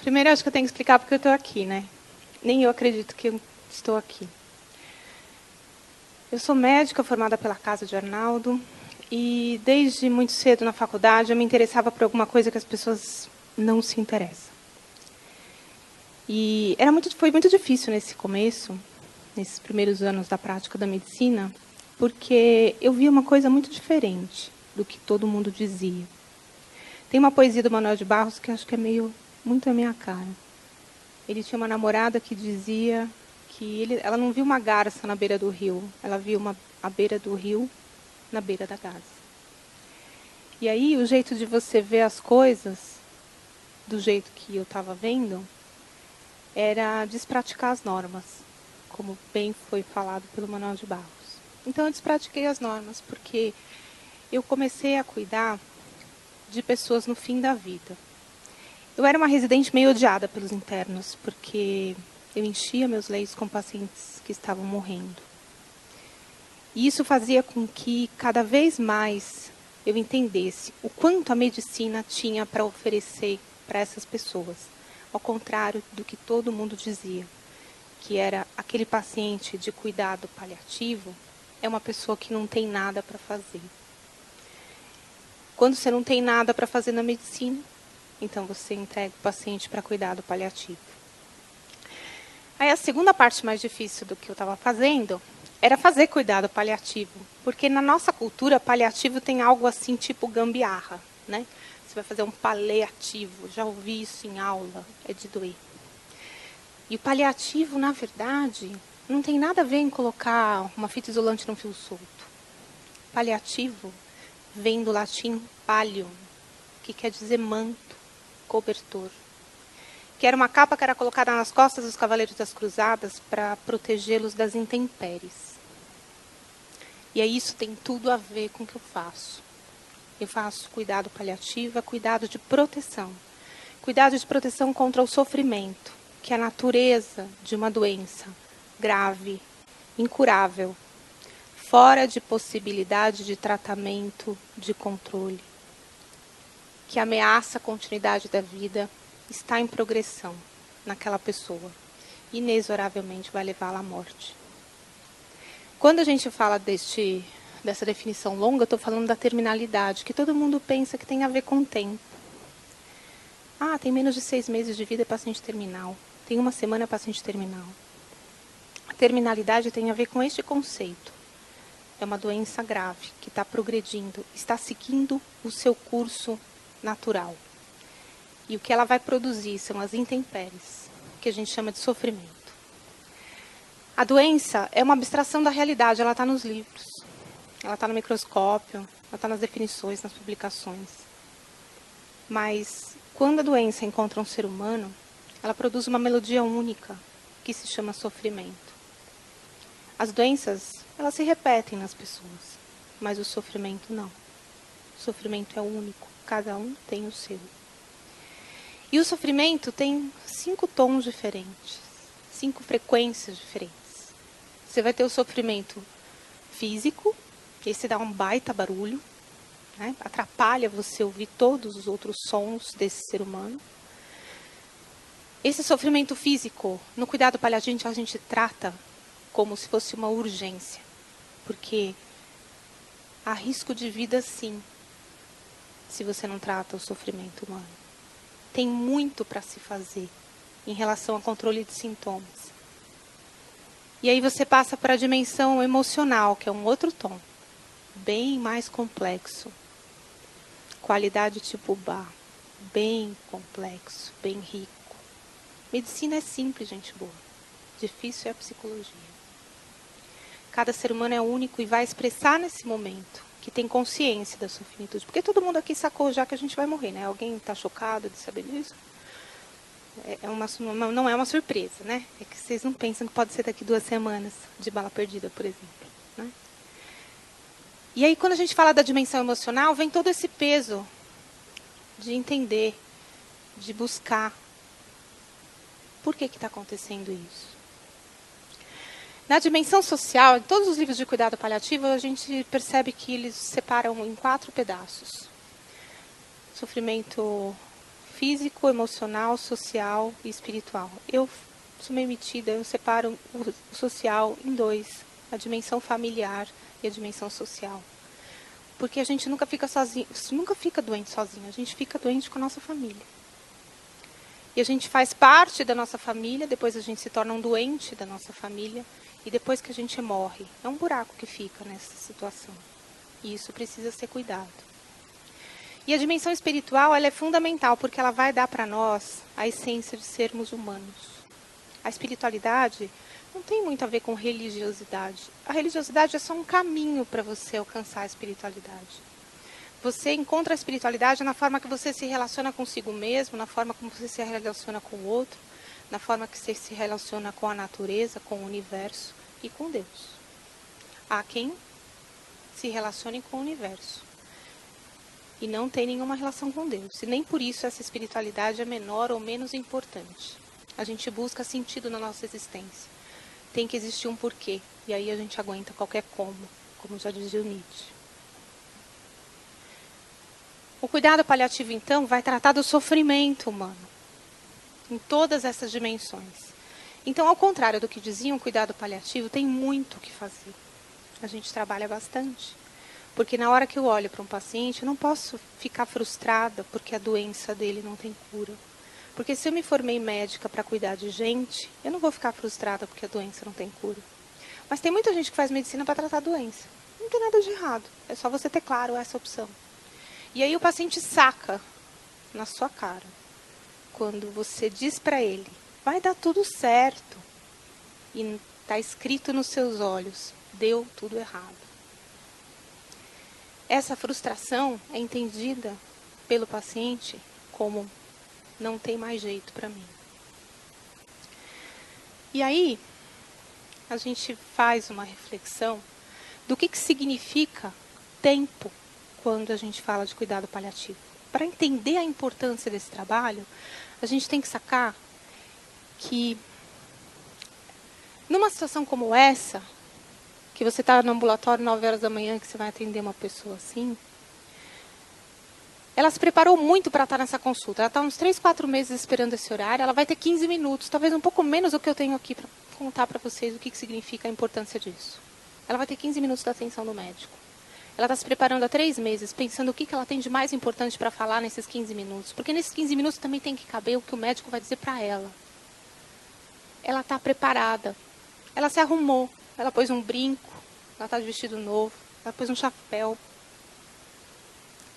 primeiro eu acho que eu tenho que explicar porque eu estou aqui, né? Nem eu acredito que eu estou aqui. Eu sou médica formada pela Casa de Arnaldo e desde muito cedo na faculdade eu me interessava por alguma coisa que as pessoas não se interessam. E foi muito difícil nesse começo, nesses primeiros anos da prática da medicina, porque eu via uma coisa muito diferente do que todo mundo dizia. Tem uma poesia do Manuel de Barros que acho que é muito a minha cara. Ele tinha uma namorada que dizia que ela não viu uma garça na beira do rio, ela viu a beira do rio na beira da garça. E aí o jeito de você ver as coisas, do jeito que eu estava vendo, era despraticar as normas, como bem foi falado pelo Manuel de Barros. Então eu despratiquei as normas, porque eu comecei a cuidar de pessoas no fim da vida. Eu era uma residente meio odiada pelos internos, porque eu enchia meus leitos com pacientes que estavam morrendo. E isso fazia com que, cada vez mais, eu entendesse o quanto a medicina tinha para oferecer para essas pessoas. Ao contrário do que todo mundo dizia, que era aquele paciente de cuidado paliativo, é uma pessoa que não tem nada para fazer. Quando você não tem nada para fazer na medicina, então você entrega o paciente para cuidado paliativo. Aí a segunda parte mais difícil do que eu estava fazendo era fazer cuidado paliativo, porque na nossa cultura paliativo tem algo assim tipo gambiarra, né? Você vai fazer um paliativo, já ouvi isso em aula, é de doer. E o paliativo, na verdade, não tem nada a ver em colocar uma fita isolante num fio solto. Paliativo vem do latim pallium, que quer dizer manto, cobertor. Que era uma capa que era colocada nas costas dos cavaleiros das cruzadas para protegê-los das intempéries. E aí isso tem tudo a ver com o que eu faço. Eu faço cuidado paliativo, é cuidado de proteção. Cuidado de proteção contra o sofrimento, que é a natureza de uma doença grave, incurável, fora de possibilidade de tratamento, de controle, que ameaça a continuidade da vida, está em progressão naquela pessoa, inexoravelmente vai levá-la à morte. Quando a gente fala dessa definição longa, eu estou falando da terminalidade, que todo mundo pensa que tem a ver com o tempo. Ah, tem menos de 6 meses de vida, é paciente terminal. Tem 1 semana, é paciente terminal. A terminalidade tem a ver com este conceito. É uma doença grave, que está progredindo, está seguindo o seu curso natural. E o que ela vai produzir são as intempéries, que a gente chama de sofrimento. A doença é uma abstração da realidade, ela está nos livros, ela está no microscópio, ela está nas definições, nas publicações. Mas quando a doença encontra um ser humano, ela produz uma melodia única, que se chama sofrimento. As doenças, elas se repetem nas pessoas, mas o sofrimento não. O sofrimento é único, cada um tem o seu. E o sofrimento tem 5 tons diferentes, 5 frequências diferentes. Você vai ter o sofrimento físico, esse dá um baita barulho, né? Atrapalha você ouvir todos os outros sons desse ser humano. Esse sofrimento físico, no cuidado paliativo, a gente trata como se fosse uma urgência, porque há risco de vida, sim, se você não trata o sofrimento humano. Tem muito para se fazer em relação ao controle de sintomas. E aí você passa para a dimensão emocional, que é um outro tom, bem mais complexo. Qualidade tipo Bach, bem complexo, bem rico. Medicina é simples, gente boa. Difícil é a psicologia. Cada ser humano é único e vai expressar nesse momento que tem consciência da sua finitude. Porque todo mundo aqui sacou já que a gente vai morrer, né? Alguém está chocado de saber disso? Não é uma surpresa, né? É que vocês não pensam que pode ser daqui 2 semanas de bala perdida, por exemplo. Né? E aí, quando a gente fala da dimensão emocional, vem todo esse peso de entender, de buscar por que está acontecendo isso. Na dimensão social, em todos os livros de cuidado paliativo, a gente percebe que eles separam em 4 pedaços. Sofrimento físico, emocional, social e espiritual. Eu sou meio metida, eu separo o social em dois, a dimensão familiar e a dimensão social. Porque a gente nunca fica sozinho, nunca fica doente sozinho, a gente fica doente com a nossa família. E a gente faz parte da nossa família, depois a gente se torna um doente da nossa família, e depois que a gente morre, é um buraco que fica nessa situação. E isso precisa ser cuidado. E a dimensão espiritual, ela é fundamental, porque ela vai dar para nós a essência de sermos humanos. A espiritualidade não tem muito a ver com religiosidade. A religiosidade é só um caminho para você alcançar a espiritualidade. Você encontra a espiritualidade na forma que você se relaciona consigo mesmo, na forma como você se relaciona com o outro, na forma que você se relaciona com a natureza, com o universo e com Deus. Há quem se relacione com o universo e não tem nenhuma relação com Deus. E nem por isso essa espiritualidade é menor ou menos importante. A gente busca sentido na nossa existência. Tem que existir um porquê. E aí a gente aguenta qualquer como já dizia o Nietzsche. O cuidado paliativo, então, vai tratar do sofrimento humano. Em todas essas dimensões. Então, ao contrário do que diziam, o cuidado paliativo tem muito o que fazer. A gente trabalha bastante. Porque na hora que eu olho para um paciente, eu não posso ficar frustrada porque a doença dele não tem cura. Porque se eu me formei médica para cuidar de gente, eu não vou ficar frustrada porque a doença não tem cura. Mas tem muita gente que faz medicina para tratar a doença. Não tem nada de errado. É só você ter claro essa opção. E aí o paciente saca na sua cara. Quando você diz para ele, vai dar tudo certo. E está escrito nos seus olhos, deu tudo errado. Essa frustração é entendida pelo paciente como não tem mais jeito para mim. E aí, a gente faz uma reflexão do que significa tempo quando a gente fala de cuidado paliativo. Para entender a importância desse trabalho, a gente tem que sacar que numa situação como essa, que você está no ambulatório 9 horas da manhã, que você vai atender uma pessoa assim, ela se preparou muito para estar nessa consulta. Ela está uns 3, 4 meses esperando esse horário. Ela vai ter 15 minutos, talvez um pouco menos do que eu tenho aqui para contar para vocês o que significa a importância disso. Ela vai ter 15 minutos da atenção do médico. Ela está se preparando há 3 meses, pensando o que ela tem de mais importante para falar nesses 15 minutos. Porque nesses 15 minutos também tem que caber o que o médico vai dizer para ela. Ela está preparada. Ela se arrumou. Ela pôs um brinco. Ela está de vestido novo. Ela pôs um chapéu.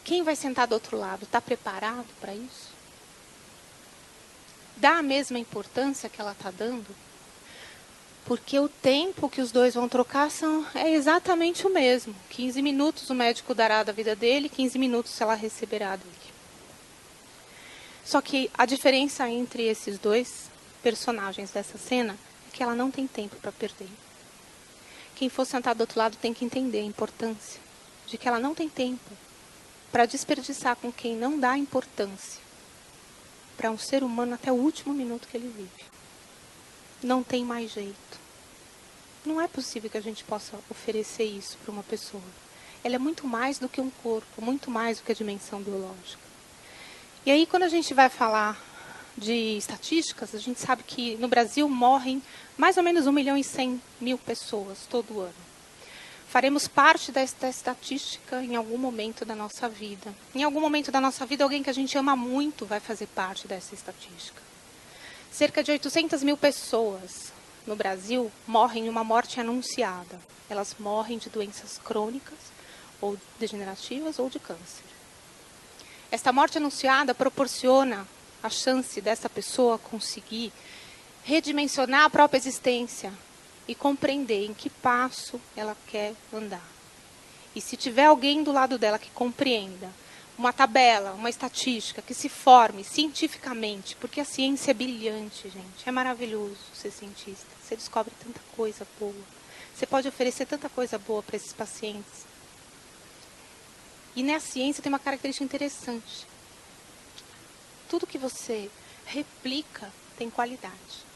Quem vai sentar do outro lado está preparado para isso? Dá a mesma importância que ela está dando? Porque o tempo que os dois vão trocar é exatamente o mesmo. 15 minutos o médico dará da vida dele, 15 minutos ela receberá dele. Só que a diferença entre esses dois personagens dessa cena é que ela não tem tempo para perder. Quem for sentar do outro lado tem que entender a importância de que ela não tem tempo para desperdiçar com quem não dá importância para um ser humano até o último minuto que ele vive. Não tem mais jeito. Não é possível que a gente possa oferecer isso para uma pessoa. Ela é muito mais do que um corpo, muito mais do que a dimensão biológica. E aí, quando a gente vai falar de estatísticas, a gente sabe que no Brasil morrem mais ou menos 1.100.000 pessoas todo ano. Faremos parte desta estatística em algum momento da nossa vida. Em algum momento da nossa vida, alguém que a gente ama muito vai fazer parte dessa estatística. Cerca de 800.000 pessoas no Brasil morrem uma morte anunciada. Elas morrem de doenças crônicas, ou degenerativas, ou de câncer. Esta morte anunciada proporciona a chance dessa pessoa conseguir redimensionar a própria existência e compreender em que passo ela quer andar. E se tiver alguém do lado dela que compreenda uma tabela, uma estatística, que se forme cientificamente, porque a ciência é brilhante, gente. É maravilhoso ser cientista. Você descobre tanta coisa boa. Você pode oferecer tanta coisa boa para esses pacientes. E na ciência tem uma característica interessante. Tudo que você replica tem qualidade.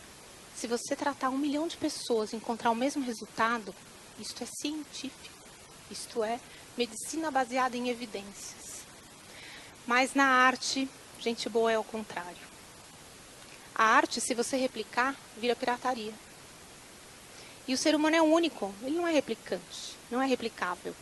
Se você tratar 1 milhão de pessoas e encontrar o mesmo resultado, isto é científico. Isto é medicina baseada em evidências. Mas na arte, Gente boa é o contrário. A arte, se você replicar, vira pirataria. E o ser humano é único, ele não é replicante, não é replicável.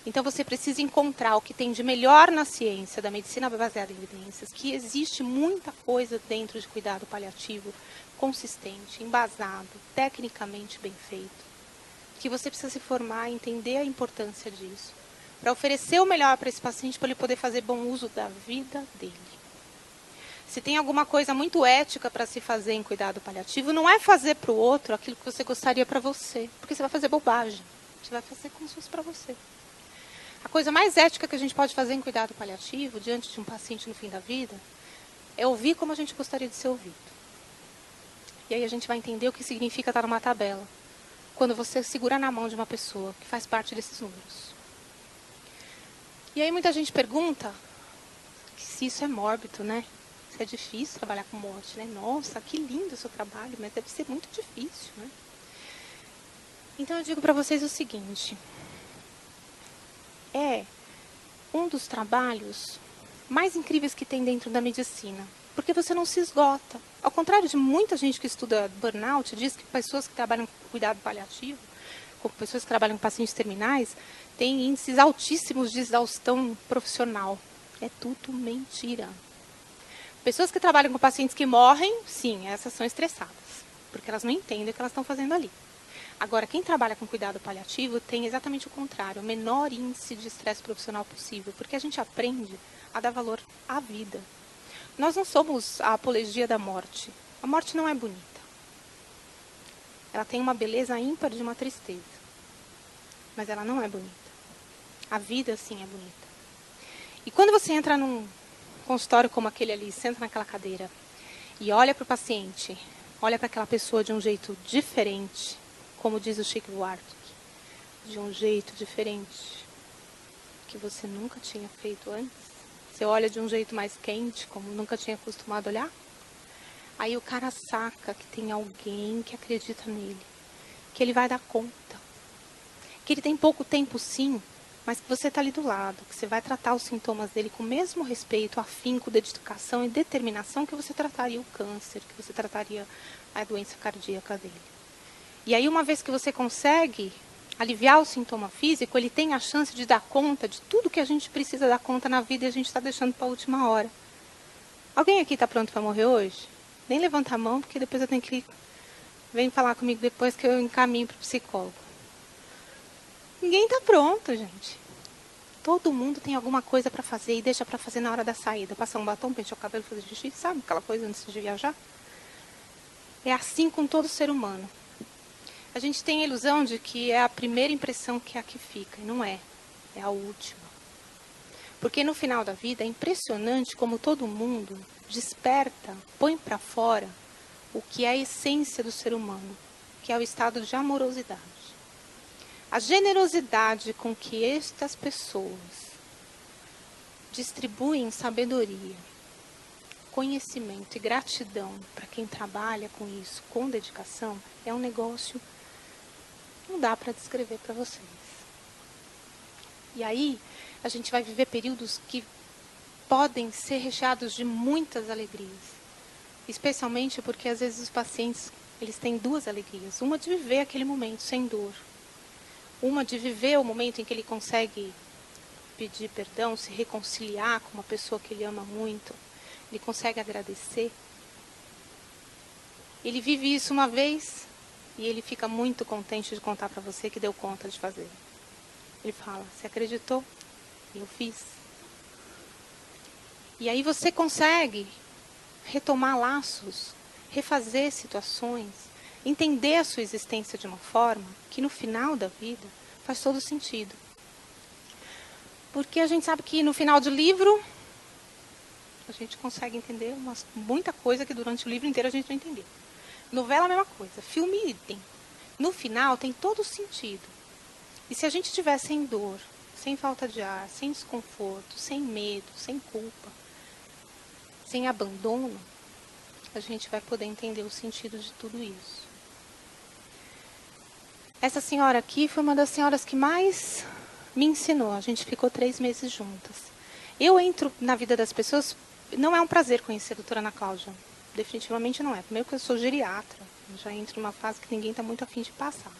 Então você precisa encontrar o que tem de melhor na ciência da medicina baseada em evidências, que existe muita coisa dentro de cuidado paliativo, consistente, embasado, tecnicamente bem feito, que você precisa se formar e entender a importância disso, para oferecer o melhor para esse paciente, para ele poder fazer bom uso da vida dele. Se tem alguma coisa muito ética para se fazer em cuidado paliativo, não é fazer para o outro aquilo que você gostaria para você, porque você vai fazer bobagem, você vai fazer como se fosse para você. A coisa mais ética que a gente pode fazer em cuidado paliativo, diante de um paciente no fim da vida, é ouvir como a gente gostaria de ser ouvido. E aí a gente vai entender o que significa estar numa tabela, quando você segura na mão de uma pessoa que faz parte desses números. E aí muita gente pergunta se isso é mórbido, né? Se é difícil trabalhar com morte, né? Nossa, que lindo o seu trabalho, mas deve ser muito difícil, né? Então eu digo para vocês o seguinte: é um dos trabalhos mais incríveis que tem dentro da medicina, porque você não se esgota. Ao contrário de muita gente que estuda burnout, diz que pessoas que trabalham com cuidado paliativo, com pessoas que trabalham com pacientes terminais, têm índices altíssimos de exaustão profissional. É tudo mentira. Pessoas que trabalham com pacientes que morrem, sim, essas são estressadas, porque elas não entendem o que elas estão fazendo ali. Agora, quem trabalha com cuidado paliativo tem exatamente o contrário, o menor índice de estresse profissional possível, porque a gente aprende a dar valor à vida. Nós não somos a apologia da morte. A morte não é bonita. Ela tem uma beleza ímpar de uma tristeza, mas ela não é bonita. A vida, sim, é bonita. E quando você entra num consultório como aquele ali, senta naquela cadeira e olha para o paciente, olha para aquela pessoa de um jeito diferente, como diz o Chico Buarque, de um jeito diferente, que você nunca tinha feito antes. Você olha de um jeito mais quente, como nunca tinha acostumado a olhar. Aí o cara saca que tem alguém que acredita nele, que ele vai dar conta, que ele tem pouco tempo sim, mas que você está ali do lado, que você vai tratar os sintomas dele com o mesmo respeito, afinco, dedicação e determinação que você trataria o câncer, que você trataria a doença cardíaca dele. E aí, uma vez que você consegue aliviar o sintoma físico, ele tem a chance de dar conta de tudo que a gente precisa dar conta na vida e a gente está deixando para a última hora. Alguém aqui está pronto para morrer hoje? Nem levanta a mão, porque depois eu tenho que... Vem falar comigo depois que eu encaminho para o psicólogo. Ninguém está pronto, gente. Todo mundo tem alguma coisa para fazer e deixa para fazer na hora da saída. Passar um batom, pentear o cabelo, fazer xixi, sabe? Aquela coisa antes de viajar. É assim com todo ser humano. A gente tem a ilusão de que é a primeira impressão que é a que fica. E não é. É a última. Porque no final da vida é impressionante como todo mundo desperta, põe para fora o que é a essência do ser humano, que é o estado de amorosidade. A generosidade com que estas pessoas distribuem sabedoria, conhecimento e gratidão para quem trabalha com isso, com dedicação, é um negócio que não dá para descrever para vocês. E aí, a gente vai viver períodos que podem ser recheados de muitas alegrias. Especialmente porque, às vezes, os pacientes eles têm duas alegrias. Uma de viver aquele momento sem dor. Uma de viver o momento em que ele consegue pedir perdão, se reconciliar com uma pessoa que ele ama muito. Ele consegue agradecer. Ele vive isso uma vez e ele fica muito contente de contar para você que deu conta de fazer. Ele fala, você acreditou? Eu fiz. E aí você consegue retomar laços, refazer situações, entender a sua existência de uma forma que no final da vida faz todo sentido. Porque a gente sabe que no final do livro a gente consegue entender muita coisa que durante o livro inteiro a gente não entendeu. Novela a mesma coisa, filme idem. No final tem todo sentido. E se a gente estiver sem dor, sem falta de ar, sem desconforto, sem medo, sem culpa, sem abandono, a gente vai poder entender o sentido de tudo isso. Essa senhora aqui foi uma das senhoras que mais me ensinou. A gente ficou 3 meses juntas. Eu entro na vida das pessoas Não é um prazer conhecer a doutora Ana Cláudia. Definitivamente não é. Primeiro porque eu sou geriatra. Eu já entro numa fase que ninguém está muito afim de passar.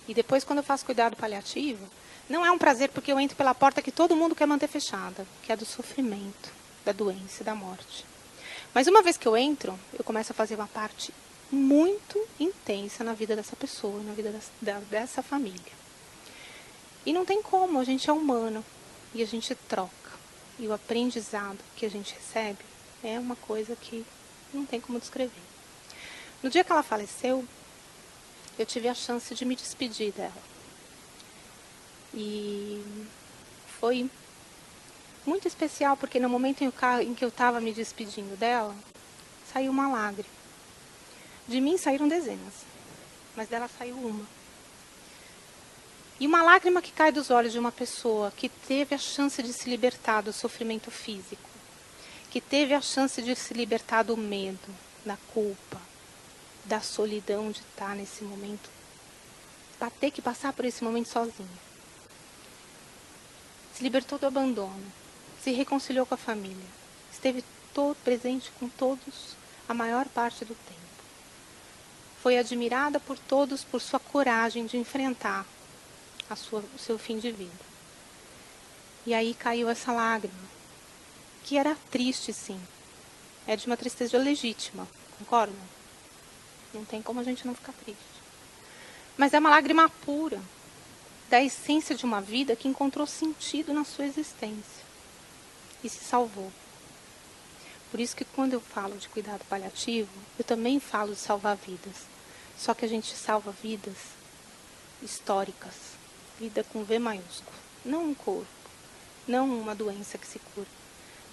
E depois, quando eu faço cuidado paliativo, não é um prazer porque eu entro pela porta que todo mundo quer manter fechada, que é a do sofrimento, da doença e da morte. Mas uma vez que eu entro, eu começo a fazer uma parte muito intensa na vida dessa pessoa, na vida dessa família. E não tem como, a gente é humano e a gente troca. E o aprendizado que a gente recebe é uma coisa que não tem como descrever. No dia que ela faleceu, eu tive a chance de me despedir dela. E foi muito especial, porque no momento em que eu estava me despedindo dela, saiu uma lágrima. De mim saíram dezenas, mas dela saiu uma. E uma lágrima que cai dos olhos de uma pessoa que teve a chance de se libertar do sofrimento físico, que teve a chance de se libertar do medo, da culpa, da solidão de estar nesse momento, para ter que passar por esse momento sozinha. Se libertou do abandono, se reconciliou com a família, esteve presente com todos a maior parte do tempo. Foi admirada por todos por sua coragem de enfrentar o seu fim de vida. E aí caiu essa lágrima, que era triste, sim. É de uma tristeza legítima, concorda? Não tem como a gente não ficar triste. Mas é uma lágrima pura, da essência de uma vida que encontrou sentido na sua existência e se salvou. Por isso que quando eu falo de cuidado paliativo, eu também falo de salvar vidas. Só que a gente salva vidas históricas, vida com V maiúsculo, não um corpo, não uma doença que se cura,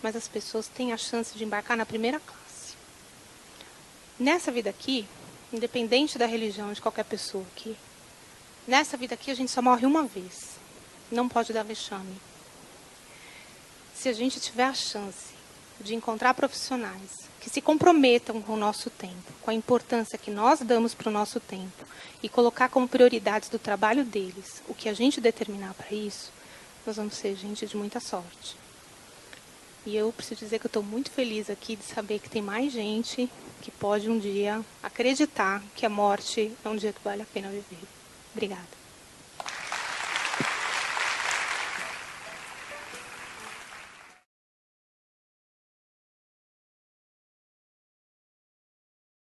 mas as pessoas têm a chance de embarcar na primeira classe. Nessa vida aqui, independente da religião de qualquer pessoa aqui, nessa vida aqui a gente só morre uma vez, não pode dar vexame. Se a gente tiver a chance de encontrar profissionais que se comprometam com o nosso tempo, com a importância que nós damos para o nosso tempo e colocar como prioridades do trabalho deles o que a gente determinar para isso, nós vamos ser gente de muita sorte. E eu preciso dizer que eu estou muito feliz aqui de saber que tem mais gente que pode um dia acreditar que a morte é um dia que vale a pena viver. Obrigada.